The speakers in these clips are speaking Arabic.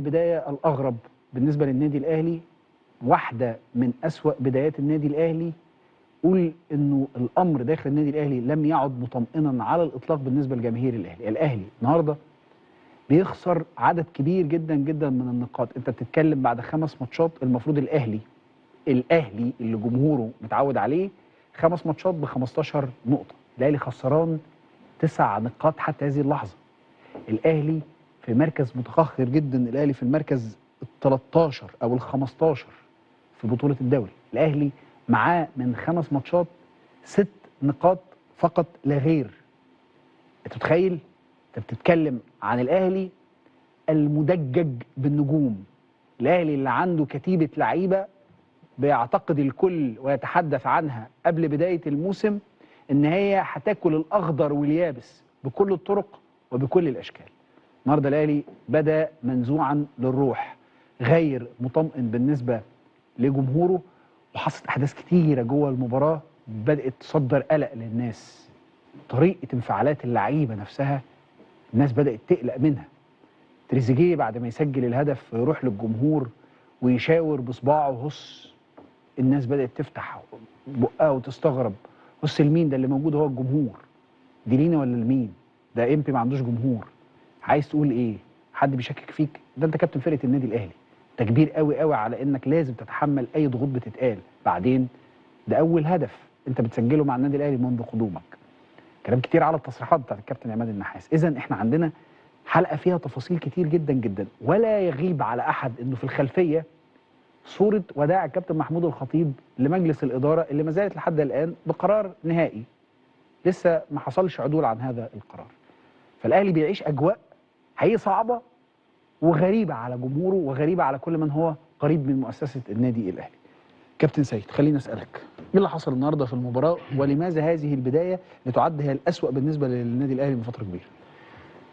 البدايه الاغرب بالنسبه للنادي الاهلي، واحده من اسوأ بدايات النادي الاهلي. قول انه الامر داخل النادي الاهلي لم يعد مطمئنا على الاطلاق بالنسبه لجماهير الاهلي. الاهلي النهارده بيخسر عدد كبير جدا جدا من النقاط. انت بتتكلم بعد 5 ماتشات، المفروض الاهلي اللي جمهوره متعود عليه 5 ماتشات ب 15 نقطه، الاهلي خسران 9 نقاط حتى هذه اللحظه. الاهلي في مركز متخطر جدا، الاهلي في المركز ال 13 او ال 15 في بطوله الدوري. الاهلي معاه من 5 ماتشات 6 نقاط فقط لا غير. انت متخيل؟ انت بتتكلم عن الاهلي المدجج بالنجوم، الاهلي اللي عنده كتيبه لعيبه بيعتقد الكل ويتحدث عنها قبل بدايه الموسم ان هي هتاكل الاخضر واليابس بكل الطرق وبكل الاشكال. النهارده الاهلي بدا منزوعا للروح، غير مطمئن بالنسبه لجمهوره، وحصلت احداث كتيره جوه المباراه بدات تصدر قلق للناس. طريقه انفعالات اللعيبه نفسها الناس بدات تقلق منها. تريزيجيه بعد ما يسجل الهدف يروح للجمهور ويشاور بصباعه هص، الناس بدات تفتح بقها وتستغرب، هص لمين؟ ده اللي موجود هو الجمهور، دي لينا ولا لمين؟ ده امتى ما عندوش جمهور؟ عايز تقول ايه؟ حد بيشكك فيك؟ ده انت كابتن فرقه النادي الاهلي، انت كبير قوي قوي على انك لازم تتحمل اي ضغوط بتتقال. بعدين ده اول هدف انت بتسجله مع النادي الاهلي منذ قدومك. كلام كتير على التصريحات بتاعت الكابتن عماد النحاس. اذا احنا عندنا حلقه فيها تفاصيل كتير جدا جدا، ولا يغيب على احد انه في الخلفيه صوره وداع الكابتن محمود الخطيب لمجلس الاداره اللي ما زالت لحد الان بقرار نهائي، لسه ما حصلش عدول عن هذا القرار. فالاهلي بيعيش اجواء حقيقي صعبه وغريبه على جمهوره وغريبه على كل من هو قريب من مؤسسه النادي الاهلي. كابتن سيد، خليني اسالك، ايه اللي حصل النهارده في المباراه، ولماذا هذه البدايه لتعد هي الاسوأ بالنسبه للنادي الاهلي من فتره كبيره؟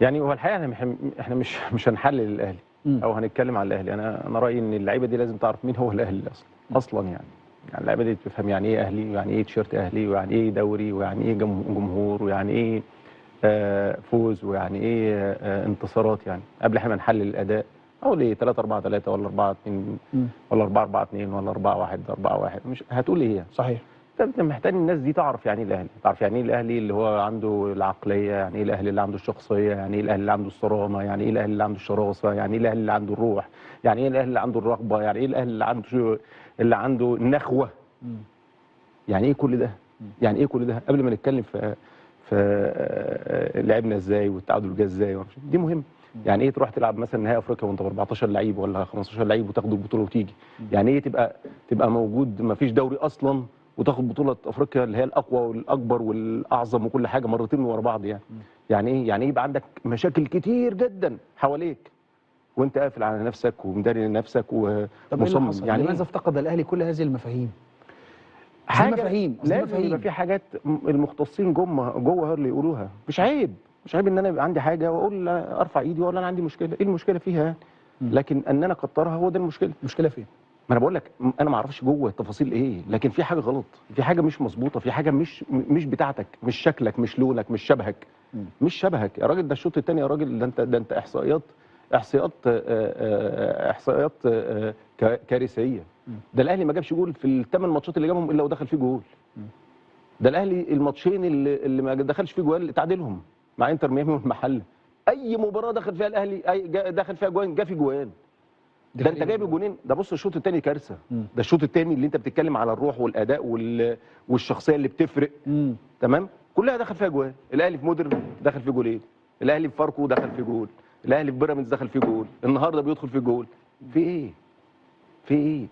يعني هو الحقيقه احنا مش هنحلل الاهلي او هنتكلم على الاهلي. انا رايي ان اللعيبه دي لازم تعرف مين هو الاهلي اصلا يعني اللعيبه دي تفهم يعني ايه اهلي، ويعني ايه تيشيرت اهلي، ويعني ايه دوري، ويعني ايه جمهور، ويعني ايه فوز، ويعني ايه انتصارات. يعني قبل احنا ما نحلل الاداء اقول ايه 3-4-3 ولا 4-2 ولا 4-4-2 ولا 4-1-4-1، مش هتقول ايه يعني؟ صحيح. انت محتاج الناس دي تعرف يعني ايه الاهلي، تعرف يعني ايه الاهلي اللي هو عنده العقليه، يعني ايه الاهلي اللي عنده الشخصيه، يعني ايه الاهلي اللي عنده الصرامه، يعني ايه الاهلي اللي عنده الشراسه، يعني ايه الاهلي اللي عنده الروح، يعني ايه الاهلي اللي عنده الرغبه، يعني ايه الاهلي اللي عنده النخوه. يعني ايه كل ده؟ يعني ايه كل ده قبل ما نتكلم في لعبنا ازاي والتعادل جه ازاي، دي مهم. يعني ايه تروح تلعب مثلا نهائي افريقيا وانت ب 14 لعيب ولا 15 لعيب وتاخد البطوله وتيجي؟ يعني ايه تبقى موجود ما فيش دوري اصلا وتاخد بطوله افريقيا اللي هي الاقوى والاكبر والاعظم وكل حاجه مرتين ورا بعض؟ يعني ايه؟ يعني يبقى عندك مشاكل كتير جدا حواليك وانت قافل على نفسك ومداري نفسك ومصمم. طب ايه اللي حصل؟ يعني لماذا افتقد الاهلي كل هذه المفاهيم؟ مفاهيم لازم يبقى في حاجات المختصين جوه اللي يقولوها. مش عيب ان انا يبقى عندي حاجه واقول ارفع ايدي واقول انا عندي مشكله. ايه المشكله فيها؟ لكن ان انا اكترها هو ده المشكله. المشكله فين؟ ما انا بقول لك انا ما اعرفش جوه التفاصيل ايه، لكن في حاجه غلط، في حاجه مش مظبوطه، في حاجه مش بتاعتك، مش شكلك، مش لونك، مش شبهك. مش شبهك يا راجل. ده الشوط الثاني يا راجل، ده انت احصائيات كارثيه. ده الاهلي ما جابش جول في الثمان ماتشات اللي جابهم الا ودخل فيه جول. ده الاهلي الماتشين اللي ما دخلش فيه جوال تعادلهم مع انتر ميامي والمحله. اي مباراه دخل فيها الاهلي دخل فيها جوان، جا في جوان. ده انت جايب الجونين. ده بص الشوط الثاني كارثه. ده الشوط الثاني اللي انت بتتكلم على الروح والاداء والشخصيه اللي بتفرق. تمام، كلها دخل فيها جوان. الاهلي في مودرن دخل فيه جولين، الاهلي في فاركو دخل فيه جول، الاهلي في بيراميدز دخل فيه جول، النهارده بيدخل فيه جول. في ايه؟